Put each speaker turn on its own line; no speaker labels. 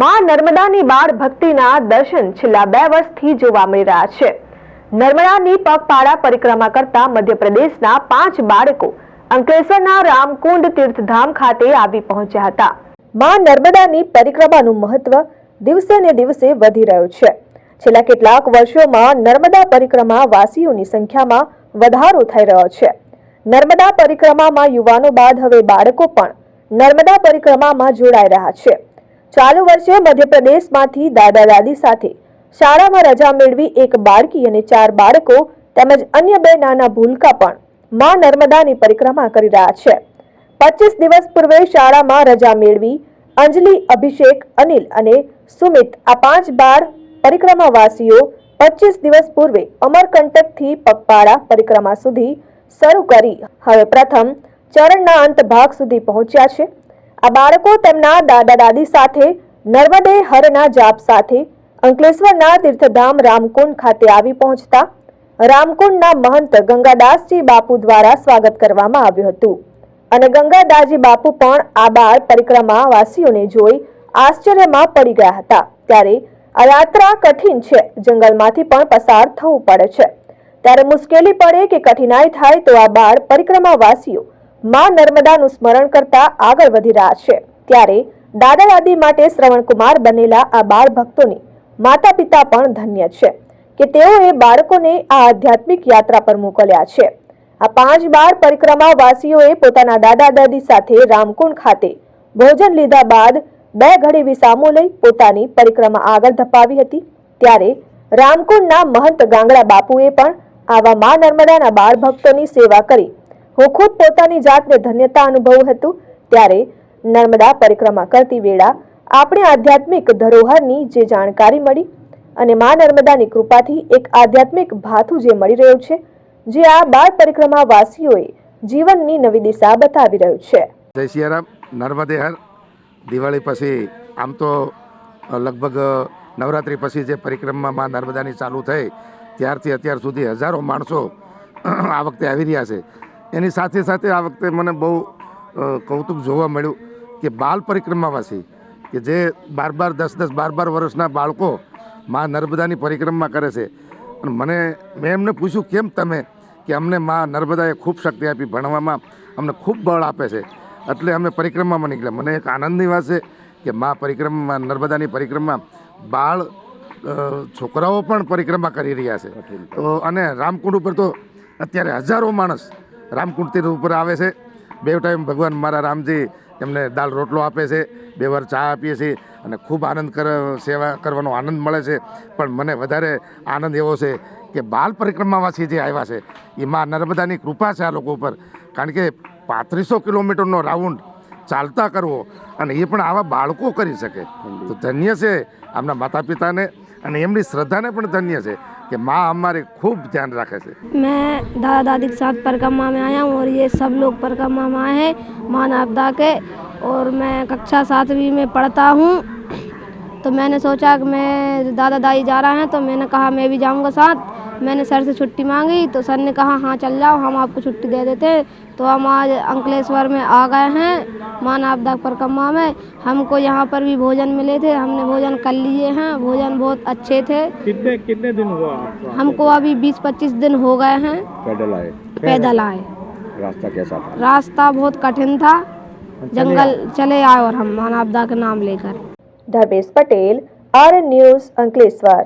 માં નર્મદાની બાળ ભક્તિના દર્શન છેલ્લા 2 વર્ષથી જોવા મળી રહ્યા છે। નર્મદાની પગપાળા પરિક્રમા કરતા મધ્યપ્રદેશના 5 બાળકો અંકલેશ્વરના રામકુંડ તીર્થધામ ખાતે આવી પહોંચ્યા હતા। માં નર્મદાની પરિક્રમાનું મહત્વ દિવસે ને દિવસે વધી રહ્યું છે। છેલ્લા કેટલાક વર્ષોમાં નર્મદા પરિક્રમા વાસીઓની સંખ્યામાં વધારો થઈ રહ્યો છે। નર્મદા પરિક્રમામાં યુવાનો બાદ હવે બાળકો પણ નર્મદા પરિક્રમામાં જોડાઈ રહ્યા છે। ચાલુ વર્ષે મધ્યપ્રદેશમાંથી દાદા દાદી સાથે શાળામાં રજા મેળવી એક બાળકી અને 4 બાળકો તેમજ અન્ય 2 નાના ભૂલકા પણ માં નર્મદાની પરિક્રમા કરી રહ્યા છે। 25 દિવસ પૂર્વે શાળામાં રજા મેળવી અંજલિ, અભિષેક, અનિલ અને સુમિત આ 5 બાળ પરિક્રમાવાસીઓ 25 દિવસ પૂર્વે અમરકંટકથી પગપાળા પરિક્રમા સુધી શરૂ કરી હવે પ્રથમ ચરણના અંત ભાગ સુધી પહોંચ્યા છે। આ બાળકો તેમના દાદા દાદી સાથે નર્મદે હરના જાપ સાથે અંકલેશ્વરના તીર્થધામ રામકુંડ ખાતે આવી પહોંચતા રામકુંડના મહંત ગંગાદાસજી બાપુ દ્વારા સ્વાગત કરવામાં આવ્યું હતું અને ગંગાદાસજી બાપુ પણ આ બાળ પરિક્રમા વાસીઓને જોઈ આશ્ચર્યમાં પડી ગયા હતા। ત્યારે આ યાત્રા કઠિન છે, જંગલમાંથી પણ પસાર થવું પડે છે, ત્યારે મુશ્કેલી પડે કે કઠિનાઈ થાય તો આ બાળ પરિક્રમા વાસીઓ માં નર્મદાનું સ્મરણ કરતા આગળ વધી રહ્યા છે। ત્યારે દાદા દાદી માટે શ્રવણકુમાર બનેલા આ બાળ ભક્તોની માતા પિતા પણ ધન્ય છે કે તેઓએ બાળકોને આ આધ્યાત્મિક યાત્રા પર મોકલ્યા છે। આ 5 બાળ પરિક્રમા વાસીઓએ પોતાના દાદા દાદી સાથે રામકુંડ ખાતે ભોજન લીધા બાદ 2 ઘડી વિસામો લઈ પોતાની પરિક્રમા આગળ ધપાવી હતી। ત્યારે રામકુંડના મહંત ગાંગડા બાપુએ પણ આવા માં નર્મદાના બાળ ભક્તોની સેવા કરી હું ખુદ પોતાની જાતને ધન્યતા અનુભવ્યું હતું। ત્યારે નર્મદા પરિક્રમા કરતી વેળા આપણે આધ્યાત્મિક ધરોહરની જે જાણકારી મળી અને માં નર્મદાની કૃપાથી એક આધ્યાત્મિક ભાથું જે મળી રહ્યું છે, જે આ બાળ પરિક્રમા વાસીઓએ જીવનની નવી દિશા બતાવી રહ્યું છે।
જય સિયારામ। નર્મદે હર દિવાળી પછી આમ તો લગભગ નવરાત્રી પછી જે પરિક્રમા માં નર્મદાની ચાલુ થઈ ત્યારથી અત્યાર સુધી હજારો માણસો આ વખતે આવી રહ્યા છે। એની સાથે સાથે આ વખતે મને બહુ કૌતુક જોવા મળ્યું કે બાલ પરિક્રમાવાસી કે જે 12, 10, 12 વર્ષના બાળકો માં નર્મદાની પરિક્રમા કરે છે અને મેં એમને પૂછ્યું કેમ તમે, કે અમને માં નર્મદાએ ખૂબ શક્તિ આપી, ભણવામાં અમને ખૂબ બળ આપે છે એટલે અમે પરિક્રમામાં નીકળ્યા। મને એક આનંદની વાત છે કે માં પરિક્રમા નર્મદાની પરિક્રમા બાળ છોકરાઓ પણ પરિક્રમા કરી રહ્યા છે। તો અને રામકુંડ ઉપર તો અત્યારે હજારો માણસ રામકુંડ તીર્થ ઉપર આવે છે। 2 ટાઈમ ભગવાન મારા રામજી એમને દાળ રોટલો આપે છે, 2 વાર ચા આપીએ છીએ અને ખૂબ સેવા કરવાનો આનંદ મળે છે। પણ મને વધારે આનંદ એવો છે કે બાલ પરિક્રમાવાસી જે આવ્યા છે એ માં નર્મદાની કૃપા છે આ લોકો ઉપર, કારણ કે 3500 કિલોમીટરનો રાઉન્ડ ચાલતા કરવો અને એ પણ આવા બાળકો કરી શકે તો ધન્ય છે આમના માતા પિતાને અને એમની શ્રદ્ધાને પણ ધન્ય છે कि माँ हमारे खूब ध्यान रखे थे।
मैं दादा दादी के साथ परिक्रमा में आया हूँ और ये सब लोग परिक्रमा में आए हैं माँ नर्मदा के, और मैं कक्षा 7वीं में पढ़ता हूँ। तो मैंने सोचा कि मैं दादा दादी जा रहे हैं तो मैंने कहा मैं भी जाऊँगा साथ। मैंने सर से छुट्टी मांगी तो सर ने कहा हाँ चल जाओ, हम आपको छुट्टी दे देते हैं। तो हम आज अंकलेश्वर में आ गए हैं माँ नर्मदा परिक्रमा में। हमको यहाँ पर भी भोजन मिले थे, हमने भोजन कर लिए हैं, भोजन बहुत अच्छे थे।
कितने दिन हुआ आपको?
हमको अभी 20-25 दिन हो गए हैं। पैदल आए।
रास्ता कैसा था?
रास्ता बहुत कठिन था, जंगल चले आए और हम माँ नर्मदा के नाम लेकर।
Dharmesh Patel, RN news, Ankleshwar.